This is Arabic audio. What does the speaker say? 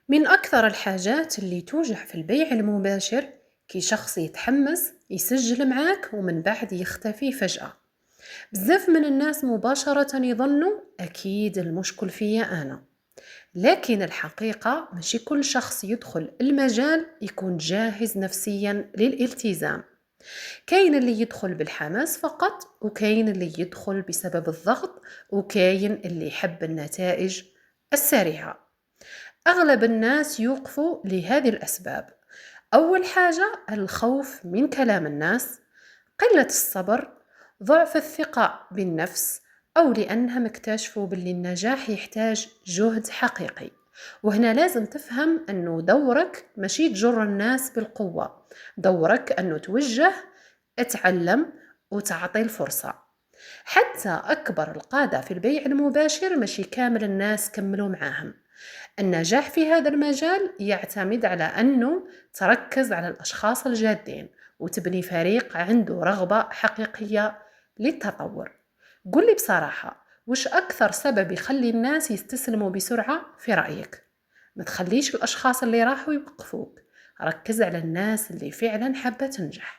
من أكثر الحاجات اللي توجع في البيع المباشر كي شخص يتحمس يسجل معاك ومن بعد يختفي فجأة. بزاف من الناس مباشرة يظنوا أكيد المشكل فيا أنا، لكن الحقيقة ماشي كل شخص يدخل المجال يكون جاهز نفسيا للالتزام. كاين اللي يدخل بالحماس فقط، وكاين اللي يدخل بسبب الضغط، وكاين اللي يحب النتائج السريعة. أغلب الناس يوقفوا لهذه الأسباب. أول حاجة الخوف من كلام الناس، قلة الصبر، ضعف الثقة بالنفس، أو لأنهم اكتشفوا باللي النجاح يحتاج جهد حقيقي. وهنا لازم تفهم أنه دورك ماشي تجر الناس بالقوة، دورك أنه توجه، اتعلم، وتعطي الفرصة. حتى أكبر القادة في البيع المباشر ماشي كامل الناس كملوا معاهم. النجاح في هذا المجال يعتمد على أنه تركز على الأشخاص الجادين وتبني فريق عنده رغبة حقيقية للتطور. قل لي بصراحة، وش أكثر سبب يخلي الناس يستسلموا بسرعة في رأيك؟ ما تخليش الأشخاص اللي راحوا يوقفوك، ركز على الناس اللي فعلا حابة تنجح.